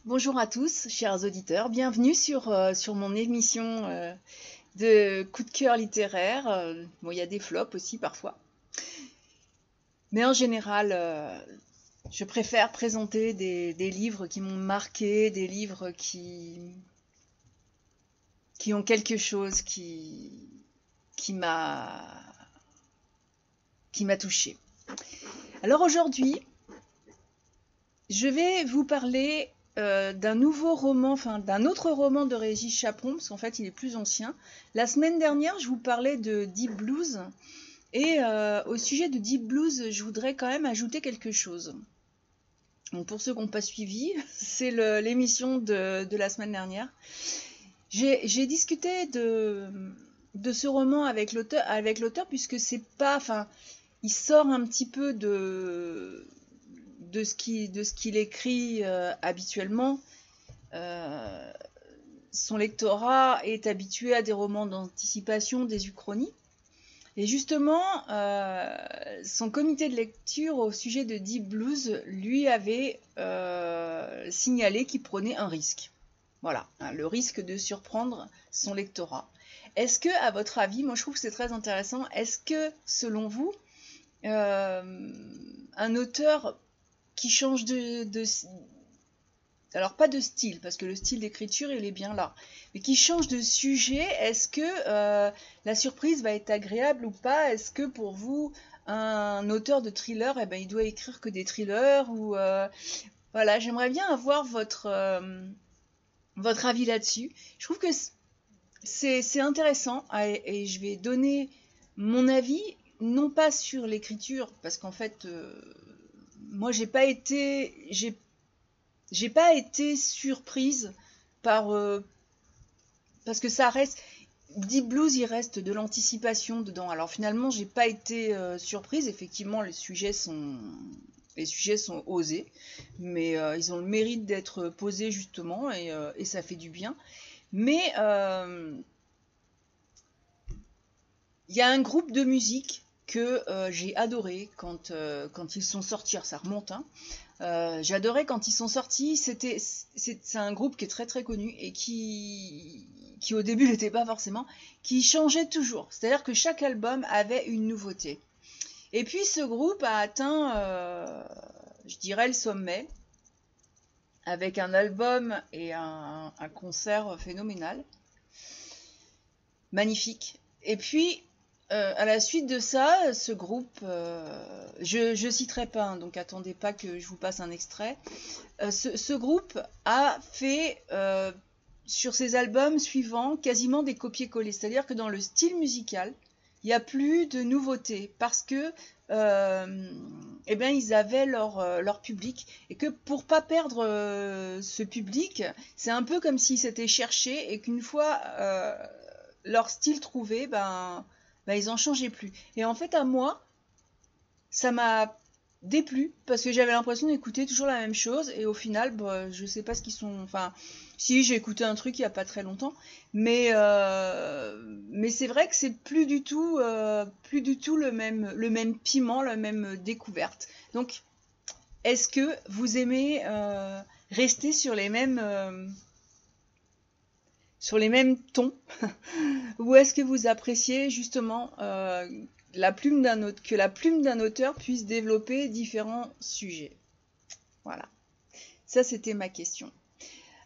Bonjour à tous, chers auditeurs. Bienvenue sur mon émission de coup de cœur littéraire. Bon, il y a des flops aussi parfois. Mais en général, je préfère présenter des livres qui m'ont marqué, des livres qui ont quelque chose qui m'a qui m'a touché. Alors aujourd'hui, je vais vous parler d'un nouveau roman, enfin d'un autre roman de Régis Chaperon, parce qu'en fait il est plus ancien. La semaine dernière, je vous parlais de Deep Blues, et au sujet de Deep Blues, je voudrais quand même ajouter quelque chose. Donc pour ceux qui n'ont pas suivi, c'est l'émission de la semaine dernière. J'ai discuté de ce roman avec l'auteur, puisque c'est pas, enfin, il sort un petit peu de ce qu'il écrit habituellement. Euh, Son lectorat est habitué à des romans d'anticipation, des uchronies. Et justement, son comité de lecture au sujet de Deep Blues lui avait signalé qu'il prenait un risque. Voilà, hein, le risque de surprendre son lectorat. Est-ce que, à votre avis, moi je trouve que c'est très intéressant, est-ce que, selon vous, un auteur qui change alors pas de style, parce que le style d'écriture il est bien là, mais qui change de sujet, est-ce que la surprise va être agréable ou pas? Est-ce que pour vous, un auteur de thriller, eh ben, il doit écrire que des thrillers ou voilà, j'aimerais bien avoir votre avis là-dessus. Je trouve que c'est intéressant et je vais donner mon avis, non pas sur l'écriture, parce qu'en fait, moi j'ai pas été surprise par parce que ça reste Deep Blues, il reste de l'anticipation dedans. Alors finalement, j'ai pas été surprise. Effectivement, les sujets sont osés, mais ils ont le mérite d'être posés justement et ça fait du bien. Mais il y a un groupe de musique que j'ai adoré quand ils sont sortis. Alors, ça remonte, hein. J'adorais quand ils sont sortis. C'est un groupe qui est très très connu et qui au début n'était pas forcément, qui changeait toujours. C'est-à-dire que chaque album avait une nouveauté. Et puis ce groupe a atteint, je dirais, le sommet avec un album et un concert phénoménal, magnifique. Et puis à la suite de ça, ce groupe, je citerai pas, hein, donc attendez pas que je vous passe un extrait. Ce groupe a fait sur ses albums suivants quasiment des copier-coller, c'est-à-dire que dans le style musical, il n'y a plus de nouveautés parce que eh bien, ils avaient leur public et que pour pas perdre ce public, c'est un peu comme s'ils s'étaient cherchés et qu'une fois leur style trouvé, ben ils en changeaient plus. Et en fait, à moi, ça m'a déplu parce que j'avais l'impression d'écouter toujours la même chose et au final bah, je sais pas ce qu'ils sont, enfin si j'ai écouté un truc il y a pas très longtemps mais c'est vrai que c'est plus du tout le même piment, la même découverte. Donc est-ce que vous aimez rester sur les mêmes tons ou est-ce que vous appréciez justement que la plume d'un auteur puisse développer différents sujets? Voilà, ça c'était ma question.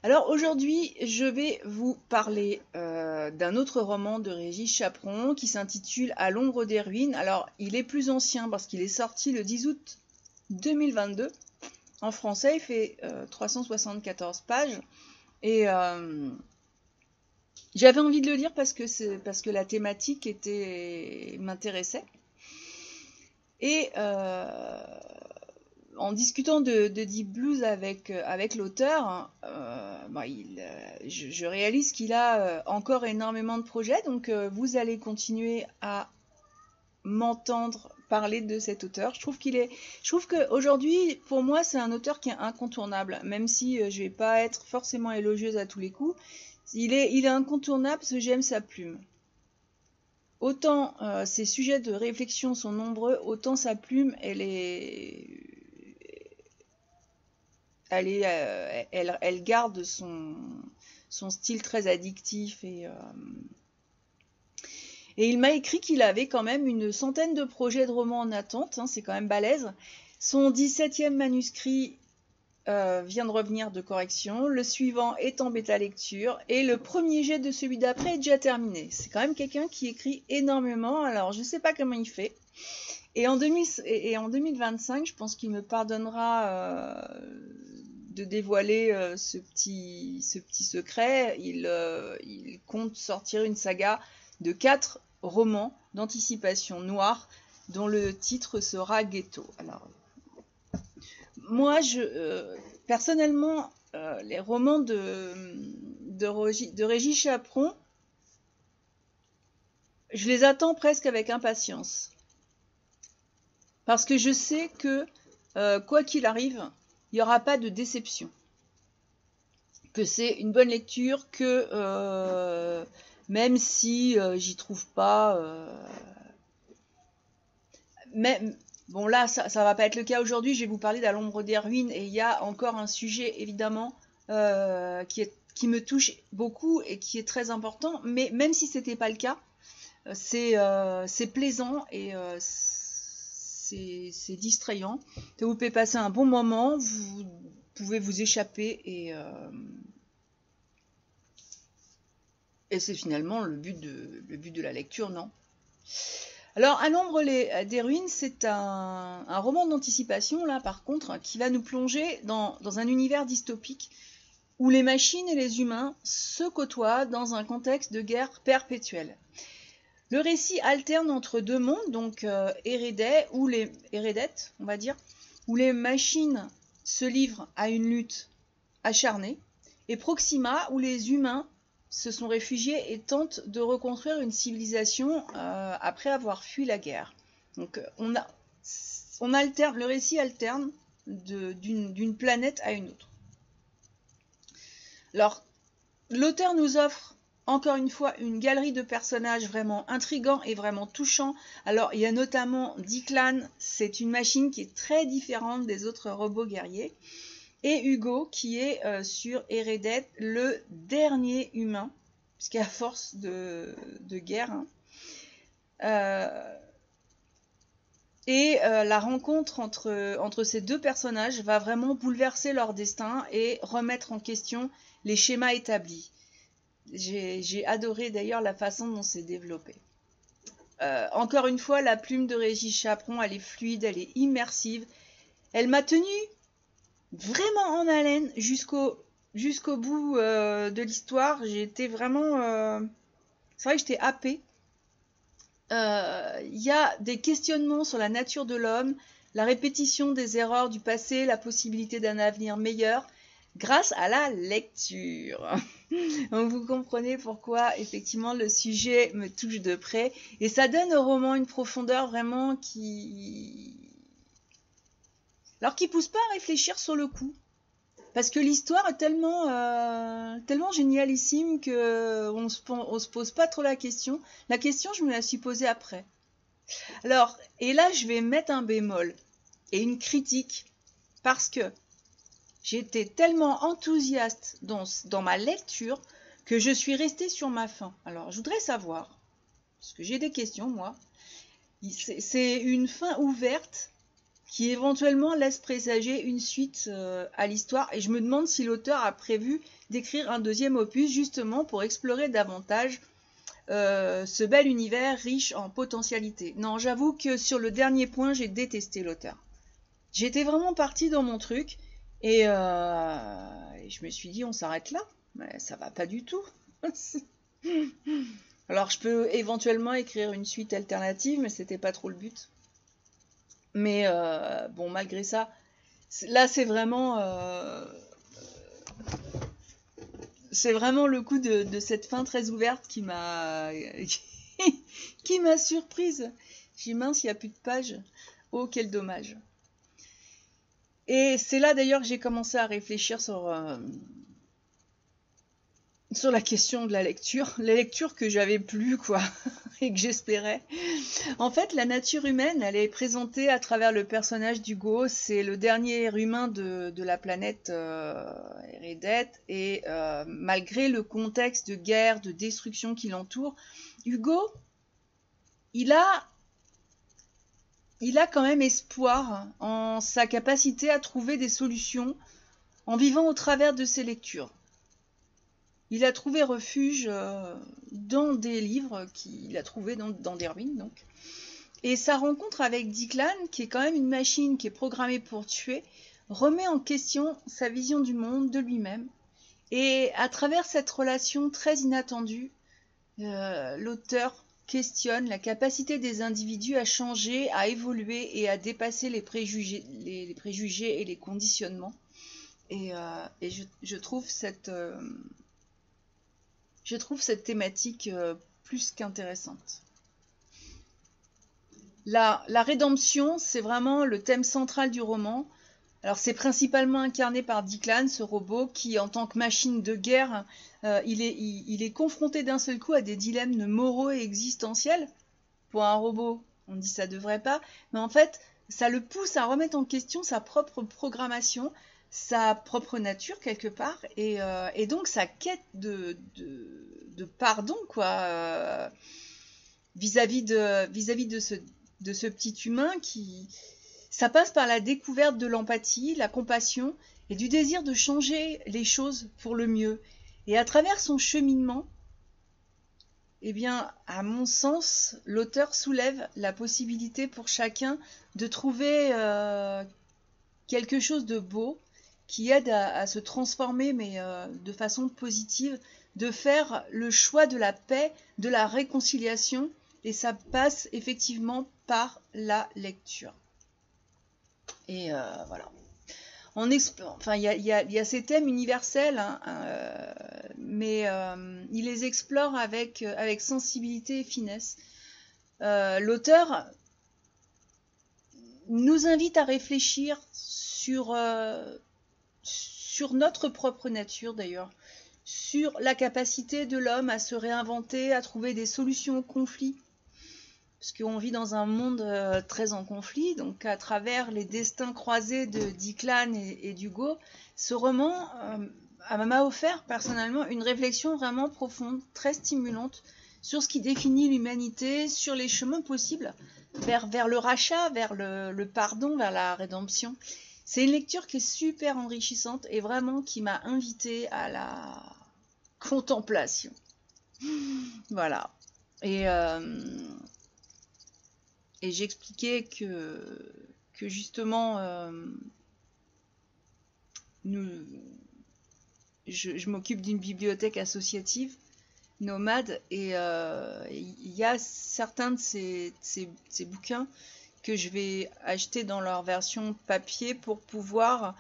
Alors aujourd'hui, je vais vous parler d'un autre roman de Régis Chaperon qui s'intitule À l'ombre des ruines. Alors il est plus ancien parce qu'il est sorti le 10 août 2022. En français, il fait 374 pages et j'avais envie de le lire parce que la thématique m'intéressait. Et en discutant de Deep Blues avec l'auteur, je réalise qu'il a encore énormément de projets, donc vous allez continuer à m'entendre parler de cet auteur. Je trouve qu'aujourd'hui, pour moi, c'est un auteur qui est incontournable, même si je vais pas être forcément élogieuse à tous les coups. Il est incontournable parce que j'aime sa plume. Autant ses sujets de réflexion sont nombreux, autant sa plume, elle elle garde son style très addictif et il m'a écrit qu'il avait quand même une centaine de projets de romans en attente, hein, c'est quand même balèze. Son 17e manuscrit vient de revenir de correction, le suivant est en bêta lecture, et le premier jet de celui d'après est déjà terminé. C'est quand même quelqu'un qui écrit énormément, alors je ne sais pas comment il fait. Et en 2025, je pense qu'il me pardonnera de dévoiler ce petit secret. Il compte sortir une saga de 4 romans d'anticipation noire dont le titre sera Ghetto. Alors, moi, personnellement, les romans de Régis Chaperon, je les attends presque avec impatience. Parce que je sais que, quoi qu'il arrive, il n'y aura pas de déception. Que c'est une bonne lecture, que même si j'y trouve pas... bon là, ça va pas être le cas aujourd'hui, je vais vous parler d'À l'ombre des ruines, et il y a encore un sujet, évidemment, qui me touche beaucoup et qui est très important, mais même si c'était pas le cas, c'est plaisant et c'est distrayant. Vous pouvez passer un bon moment, vous pouvez vous échapper et c'est finalement le but de la lecture, non? Alors, À l'ombre des ruines, c'est un roman d'anticipation, là, par contre, qui va nous plonger dans un univers dystopique où les machines et les humains se côtoient dans un contexte de guerre perpétuelle. Le récit alterne entre deux mondes, donc Eredet, on va dire, où les machines se livrent à une lutte acharnée, et Proxima, où les humains se sont réfugiés et tentent de reconstruire une civilisation après avoir fui la guerre. Donc le récit alterne d'une planète à une autre. Alors, l'auteur nous offre encore une fois une galerie de personnages vraiment intrigants et vraiment touchants. Alors, il y a notamment Declan, c'est une machine qui est très différente des autres robots guerriers. Et Hugo, qui est sur Eredet, le dernier humain, puisqu'à force de guerre. La rencontre entre ces deux personnages va vraiment bouleverser leur destin et remettre en question les schémas établis. J'ai adoré d'ailleurs la façon dont c'est développé. Encore une fois, la plume de Régis Chaperon, elle est fluide, elle est immersive. Elle m'a tenue vraiment en haleine jusqu'au bout de l'histoire. J'ai été vraiment... c'est vrai que j'étais happée. Il y a des questionnements sur la nature de l'homme, la répétition des erreurs du passé, la possibilité d'un avenir meilleur, grâce à la lecture. Donc vous comprenez pourquoi effectivement le sujet me touche de près. Et ça donne au roman une profondeur vraiment qui pousse pas à réfléchir sur le coup. Parce que l'histoire est tellement génialissime qu'on se pose pas trop la question. La question, je me la suis posée après. Alors, et là, je vais mettre un bémol et une critique parce que j'étais tellement enthousiaste dans ma lecture que je suis restée sur ma faim. Alors, je voudrais savoir, parce que j'ai des questions, moi. C'est une fin ouverte qui éventuellement laisse présager une suite à l'histoire. Et je me demande si l'auteur a prévu d'écrire un deuxième opus justement pour explorer davantage ce bel univers riche en potentialités. Non, j'avoue que sur le dernier point, j'ai détesté l'auteur. J'étais vraiment partie dans mon truc et je me suis dit on s'arrête là. Mais ça va pas du tout. Alors je peux éventuellement écrire une suite alternative, mais c'était pas trop le but. Mais bon, malgré ça, là c'est vraiment le coup de cette fin très ouverte qui m'a qui m'a surprise. J'ai dit mince, il n'y a plus de pages. Oh, quel dommage. Et c'est là d'ailleurs que j'ai commencé à réfléchir sur sur la question de la lecture que j'avais plus, quoi, et que j'espérais. En fait, la nature humaine, elle est présentée à travers le personnage d'Hugo. C'est le dernier humain de la planète Eredet, et malgré le contexte de guerre, de destruction qui l'entoure, Hugo, il a quand même espoir en sa capacité à trouver des solutions en vivant au travers de ses lectures. Il a trouvé refuge dans des livres qu'il a trouvés dans des ruines, donc. Et sa rencontre avec Declan, qui est quand même une machine qui est programmée pour tuer, remet en question sa vision du monde, de lui-même. Et à travers cette relation très inattendue, l'auteur questionne la capacité des individus à changer, à évoluer et à dépasser les préjugés et les conditionnements. Et je trouve cette thématique plus qu'intéressante. La rédemption, c'est vraiment le thème central du roman. Alors c'est principalement incarné par Declan, ce robot qui, en tant que machine de guerre, il est confronté d'un seul coup à des dilemmes moraux et existentiels. Pour un robot, on dit ça devrait pas, mais en fait, ça le pousse à remettre en question sa propre programmation, sa propre nature quelque part, et donc sa quête de pardon, quoi, vis-à-vis de ce petit humain qui... Ça passe par la découverte de l'empathie, la compassion et du désir de changer les choses pour le mieux. Et à travers son cheminement, eh bien, à mon sens, l'auteur soulève la possibilité pour chacun de trouver quelque chose de beau qui aide à se transformer, mais de façon positive, de faire le choix de la paix, de la réconciliation, et ça passe effectivement par la lecture. Et voilà. Enfin, il y a ces thèmes universels, hein, mais il les explore avec sensibilité et finesse. L'auteur nous invite à réfléchir sur notre propre nature, d'ailleurs, sur la capacité de l'homme à se réinventer, à trouver des solutions aux conflits. Parce qu'on vit dans un monde très en conflit, donc à travers les destins croisés de Declan et d'Hugo, ce roman m'a offert personnellement une réflexion vraiment profonde, très stimulante, sur ce qui définit l'humanité, sur les chemins possibles vers le rachat, vers le pardon, vers la rédemption. C'est une lecture qui est super enrichissante et vraiment qui m'a invitée à la contemplation. Voilà. Et j'expliquais que justement, je m'occupe d'une bibliothèque associative, nomade, et il y a certains de ces bouquins que je vais acheter dans leur version papier pour pouvoir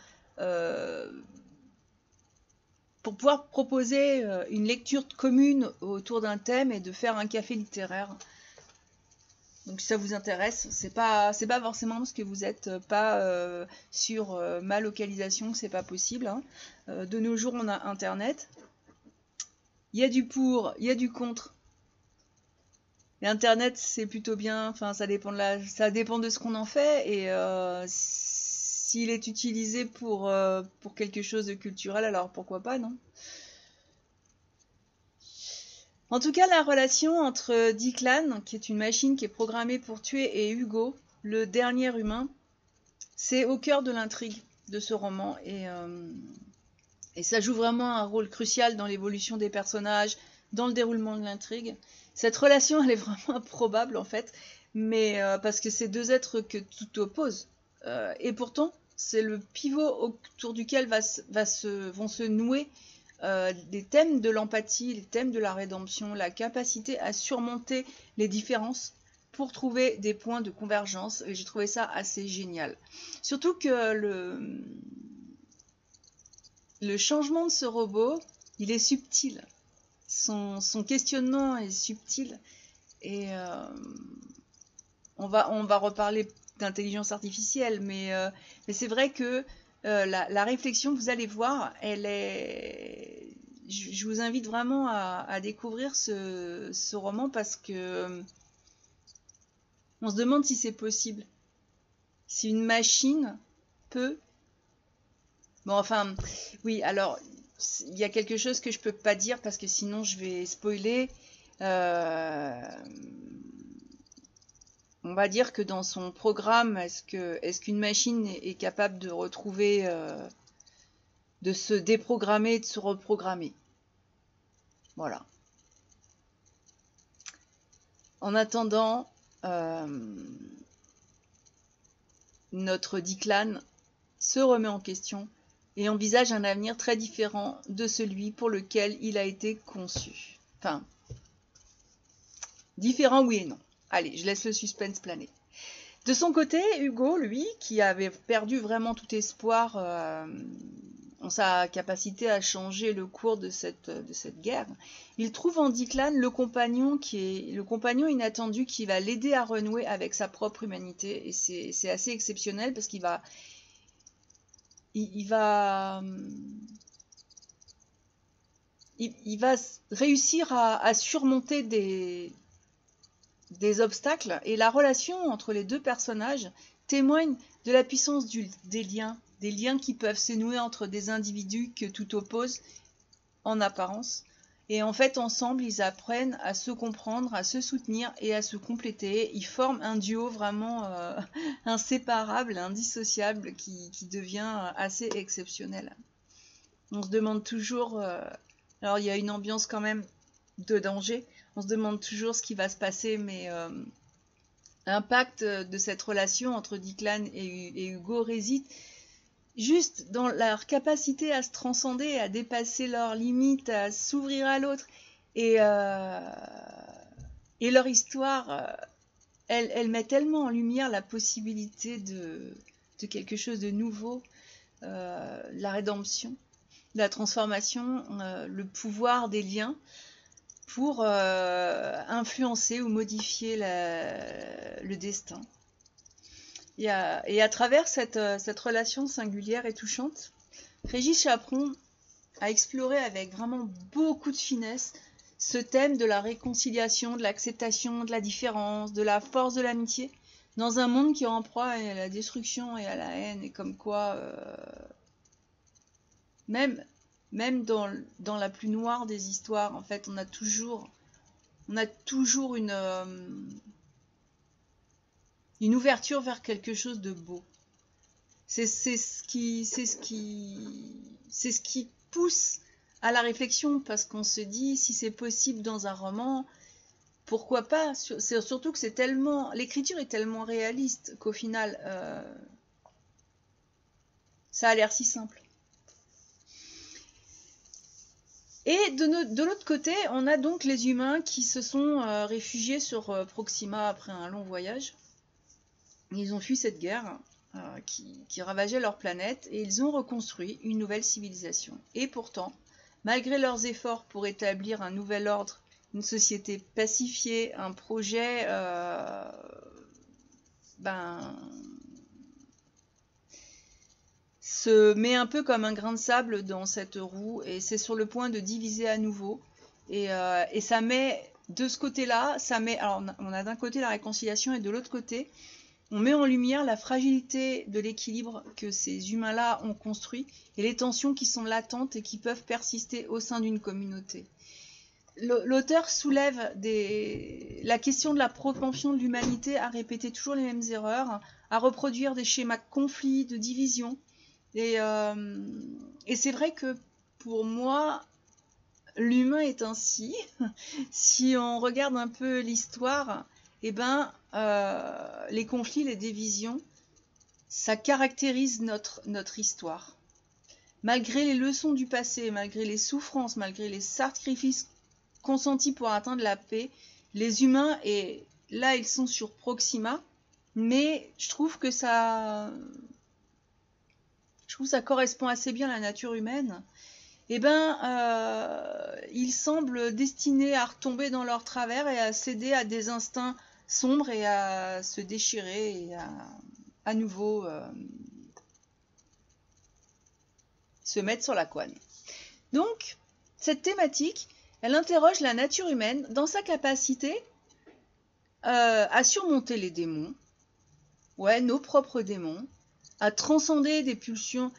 proposer une lecture commune autour d'un thème et de faire un café littéraire. Donc si ça vous intéresse, c'est pas forcément parce que vous n'êtes pas sur ma localisation que c'est pas possible, hein. De nos jours, on a Internet. Il y a du pour, il y a du contre. Et Internet, c'est plutôt bien. Enfin, ça dépend de ce qu'on en fait. Et s'il est utilisé pour quelque chose de culturel, alors pourquoi pas, non ? En tout cas, la relation entre Declan, qui est une machine qui est programmée pour tuer, et Hugo, le dernier humain, c'est au cœur de l'intrigue de ce roman. Et ça joue vraiment un rôle crucial dans l'évolution des personnages, dans le déroulement de l'intrigue. Cette relation, elle est vraiment improbable, en fait, mais parce que c'est deux êtres que tout oppose. Et pourtant, c'est le pivot autour duquel vont se nouer les thèmes de l'empathie, les thèmes de la rédemption, la capacité à surmonter les différences pour trouver des points de convergence. Et j'ai trouvé ça assez génial. Surtout que le changement de ce robot, il est subtil. Son questionnement est subtil. Et on va reparler d'intelligence artificielle, mais c'est vrai que la réflexion, vous allez voir, elle est je vous invite vraiment à découvrir ce roman parce que on se demande si c'est possible. Si une machine peut... Bon, enfin, oui, alors, il y a quelque chose que je peux pas dire parce que sinon je vais spoiler. On va dire que dans son programme, est-ce qu'une machine est capable de retrouver, de se déprogrammer, de se reprogrammer? Voilà. En attendant, notre Declan se remet en question et envisage un avenir très différent de celui pour lequel il a été conçu. Enfin, différent oui et non. Allez, je laisse le suspense planer. De son côté, Hugo, lui, qui avait perdu vraiment tout espoir en sa capacité à changer le cours de cette guerre, il trouve en Declan le compagnon inattendu qui va l'aider à renouer avec sa propre humanité. Et c'est assez exceptionnel parce qu'il va réussir à surmonter des obstacles, et la relation entre les deux personnages témoigne de la puissance des liens qui peuvent se nouer entre des individus que tout oppose en apparence. Et en fait, ensemble, ils apprennent à se comprendre, à se soutenir et à se compléter. Ils forment un duo vraiment inséparable, indissociable, qui devient assez exceptionnel. On se demande toujours... alors, il y a une ambiance quand même de danger. On se demande toujours ce qui va se passer, mais l'impact de cette relation entre Declan et Hugo réside juste dans leur capacité à se transcender, à dépasser leurs limites, à s'ouvrir à l'autre. Et leur histoire, elle met tellement en lumière la possibilité de quelque chose de nouveau, la rédemption, la transformation, le pouvoir des liens pour influencer ou modifier le destin. Et à travers cette relation singulière et touchante, Régis Chaperon a exploré avec vraiment beaucoup de finesse ce thème de la réconciliation, de l'acceptation, de la différence, de la force de l'amitié, dans un monde qui est en proie à la destruction et à la haine, et comme quoi, même dans la plus noire des histoires, en fait, on a toujours une ouverture vers quelque chose de beau. C'est ce qui pousse à la réflexion, parce qu'on se dit, si c'est possible dans un roman, pourquoi pas? C'est surtout que l'écriture est tellement réaliste qu'au final, ça a l'air si simple. Et de l'autre côté, on a donc les humains qui se sont réfugiés sur Proxima après un long voyage. Ils ont fui cette guerre qui ravageait leur planète, et ils ont reconstruit une nouvelle civilisation. Et pourtant, malgré leurs efforts pour établir un nouvel ordre, une société pacifiée, un projet se met un peu comme un grain de sable dans cette roue, et c'est sur le point de diviser à nouveau. Et ça met, de ce côté-là, alors on a d'un côté la réconciliation, et de l'autre côté, on met en lumière la fragilité de l'équilibre que ces humains-là ont construit, et les tensions qui sont latentes et qui peuvent persister au sein d'une communauté. L'auteur soulève la question de la propension de l'humanité à répéter toujours les mêmes erreurs, à reproduire des schémas de conflit, de division. Et c'est vrai que pour moi, l'humain est ainsi. Si on regarde un peu l'histoire, les conflits, les divisions, ça caractérise notre histoire. Malgré les leçons du passé, malgré les souffrances, malgré les sacrifices consentis pour atteindre la paix, les humains, et là ils sont sur Proxima, mais je trouve que ça correspond assez bien à la nature humaine. Ils semblent destinés à retomber dans leur travers et à céder à des instincts sombres et à se déchirer et à nouveau se mettre sur la couenne. Donc, cette thématique, elle interroge la nature humaine dans sa capacité à surmonter les démons, ouais, nos propres démons, à transcender des pulsions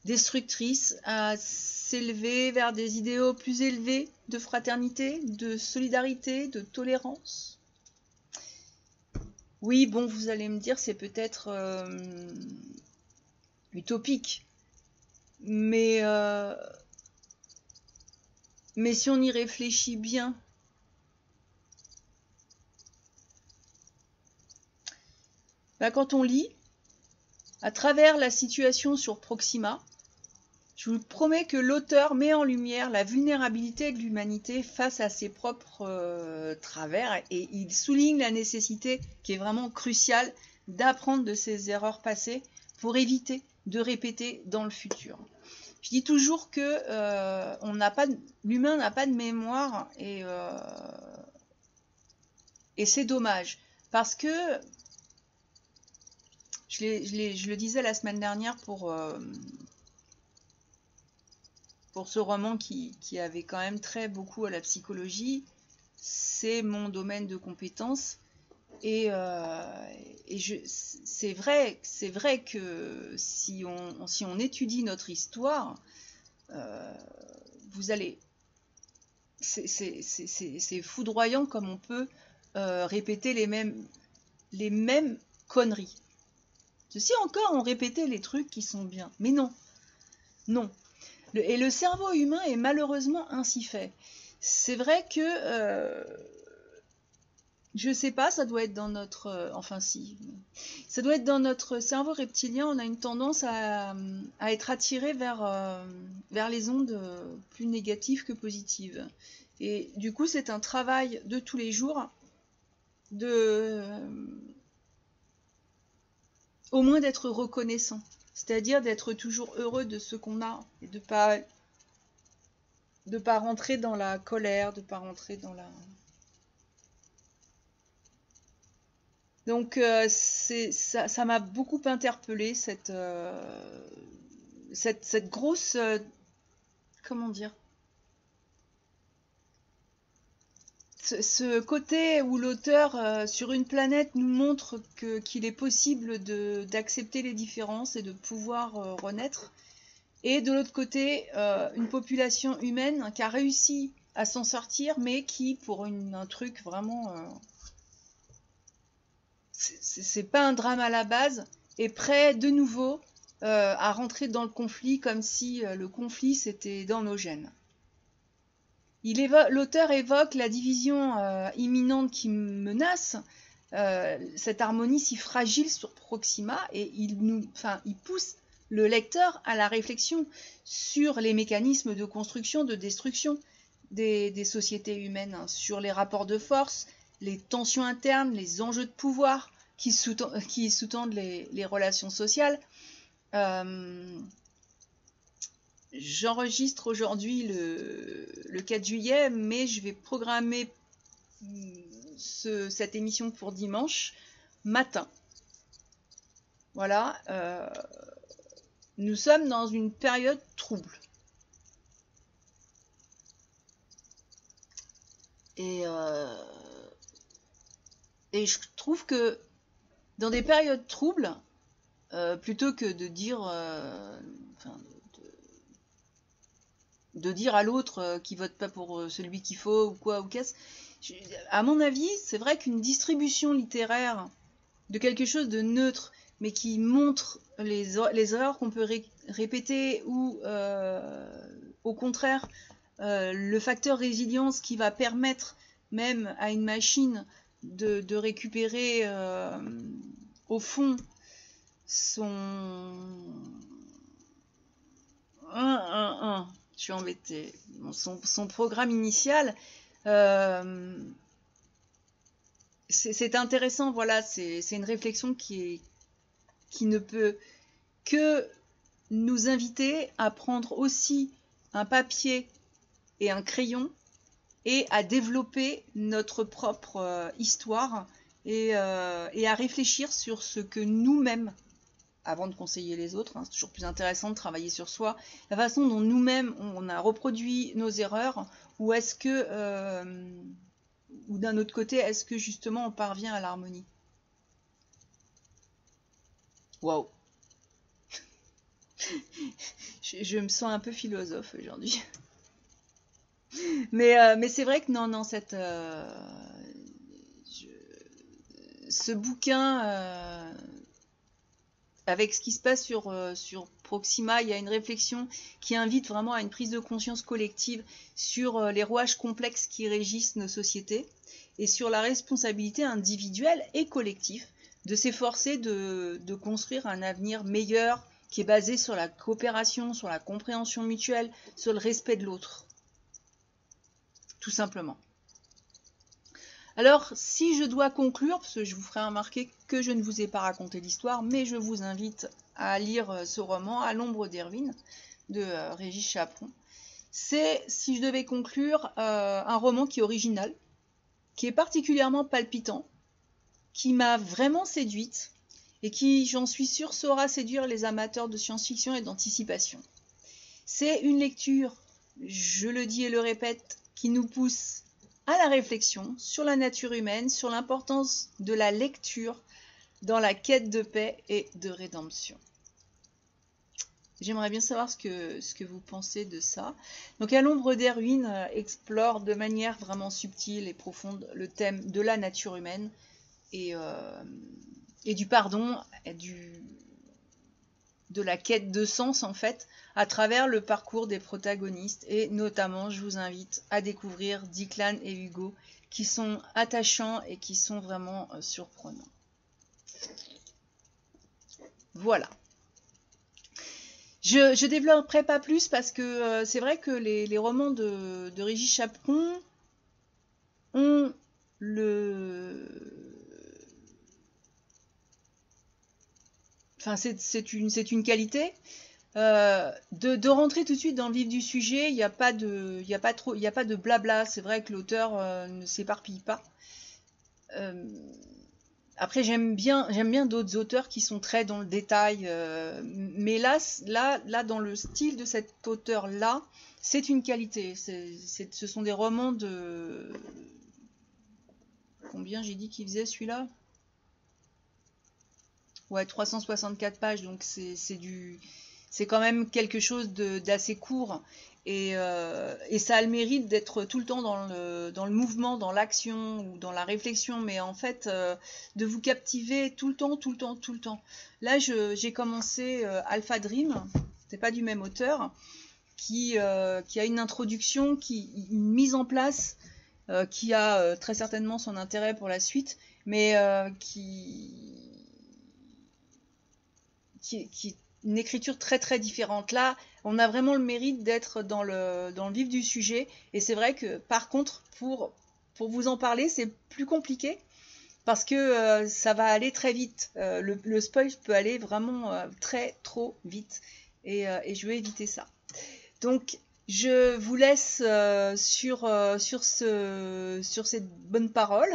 destructrices, à s'élever vers des idéaux plus élevés de fraternité, de solidarité, de tolérance. Oui, bon, vous allez me dire, c'est peut-être utopique, mais si on y réfléchit bien, quand on lit, à travers la situation sur Proxima, je vous promets que l'auteur met en lumière la vulnérabilité de l'humanité face à ses propres travers et il souligne la nécessité qui est vraiment cruciale d'apprendre de ses erreurs passées pour éviter de répéter dans le futur. Je dis toujours que l'humain n'a pas de mémoire et c'est dommage parce que je le disais la semaine dernière pour ce roman qui avait quand même très beaucoup à la psychologie, c'est mon domaine de compétence et c'est vrai que si on étudie notre histoire, vous allez, c'est foudroyant comme on peut répéter les mêmes conneries. Si encore on répétait les trucs qui sont bien, mais non. Et le cerveau humain est malheureusement ainsi fait. C'est vrai que, je sais pas, ça doit être dans notre... ça doit être dans notre cerveau reptilien, on a une tendance à être attiré vers les ondes plus négatives que positives. Et du coup, c'est un travail de tous les jours au moins d'être reconnaissant. C'est-à-dire d'être toujours heureux de ce qu'on a et de pas rentrer dans la colère, de pas rentrer dans la... Donc ça m'a beaucoup interpellée cette grosse... comment dire ? Ce côté où l'auteur, sur une planète, nous montre qu'il est possible d'accepter les différences et de pouvoir renaître. Et de l'autre côté, une population humaine qui a réussi à s'en sortir, mais qui, pour un truc vraiment... c'est pas un drame à la base, est prêt de nouveau à rentrer dans le conflit comme si le conflit c'était dans nos gènes. L'auteur évoque la division imminente qui menace cette harmonie si fragile sur Proxima et il pousse le lecteur à la réflexion sur les mécanismes de construction, de destruction des sociétés humaines, hein, sur les rapports de force, les tensions internes, les enjeux de pouvoir qui sous-tendent les relations sociales. J'enregistre aujourd'hui le 4 juillet, mais je vais programmer cette émission pour dimanche matin. Voilà. Nous sommes dans une période trouble. Et je trouve que dans des périodes troubles, plutôt que de dire... de dire à l'autre qui vote pas pour celui qu'il faut ou quoi ou qu'est-ce. À mon avis, c'est vrai qu'une distribution littéraire de quelque chose de neutre, mais qui montre les erreurs qu'on peut répéter ou au contraire le facteur résilience qui va permettre même à une machine de récupérer au fond je suis embêtée. Son programme initial, c'est intéressant, voilà, c'est une réflexion qui ne peut que nous inviter à prendre aussi un papier et un crayon et à développer notre propre histoire et à réfléchir sur ce que nous-mêmes avant de conseiller les autres, hein. C'est toujours plus intéressant de travailler sur soi, la façon dont nous-mêmes on a reproduit nos erreurs, ou est-ce que, ou d'un autre côté, est-ce que justement on parvient à l'harmonie? Waouh! Je me sens un peu philosophe aujourd'hui. Mais c'est vrai que non, ce bouquin, avec ce qui se passe sur Proxima, il y a une réflexion qui invite vraiment à une prise de conscience collective sur les rouages complexes qui régissent nos sociétés et sur la responsabilité individuelle et collective de s'efforcer de construire un avenir meilleur qui est basé sur la coopération, sur la compréhension mutuelle, sur le respect de l'autre. Tout simplement. Alors, si je dois conclure, parce que je vous ferai remarquer que je ne vous ai pas raconté l'histoire, mais je vous invite à lire ce roman, À l'ombre d'Erwin, de Régis Chaperon. C'est, si je devais conclure, un roman qui est original, qui est particulièrement palpitant, qui m'a vraiment séduite, et qui, j'en suis sûre, saura séduire les amateurs de science-fiction et d'anticipation. C'est une lecture, je le dis et le répète, qui nous pousse à la réflexion sur la nature humaine, sur l'importance de la lecture dans la quête de paix et de rédemption. J'aimerais bien savoir ce que vous pensez de ça. Donc, À l'ombre d'Erwin explore de manière vraiment subtile et profonde le thème de la nature humaine et du pardon, et de la quête de sens en fait, à travers le parcours des protagonistes. Et notamment, je vous invite à découvrir Declan et Hugo, qui sont attachants et qui sont vraiment surprenants. Voilà. Je développerai pas plus parce que c'est vrai que les romans de Régis Chaperon ont Enfin, c'est une qualité. De rentrer tout de suite dans le vif du sujet, il n'y a pas de blabla. C'est vrai que l'auteur ne s'éparpille pas. Après, j'aime bien d'autres auteurs qui sont très dans le détail, mais là, dans le style de cet auteur-là, c'est une qualité. Ce sont des romans de... Combien j'ai dit qu'il faisait celui-là? Ouais, 364 pages, donc c'est quand même quelque chose d'assez court. Et ça a le mérite d'être tout le temps dans le mouvement, dans l'action ou dans la réflexion, mais en fait, de vous captiver tout le temps. Là, j'ai commencé Alpha Dream, c'est pas du même auteur, qui a une introduction, une mise en place qui a très certainement son intérêt pour la suite, mais qui est une écriture très très différente. Là, on a vraiment le mérite d'être dans le vif du sujet. Et c'est vrai que par contre, pour vous en parler, c'est plus compliqué parce que ça va aller très vite. Le spoil peut aller vraiment trop vite. Et je vais éviter ça. Donc, je vous laisse sur cette bonne parole,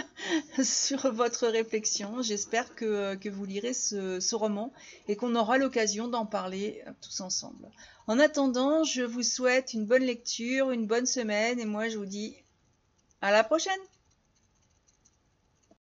sur votre réflexion. J'espère que vous lirez ce roman et qu'on aura l'occasion d'en parler tous ensemble. En attendant, je vous souhaite une bonne lecture, une bonne semaine et moi je vous dis à la prochaine!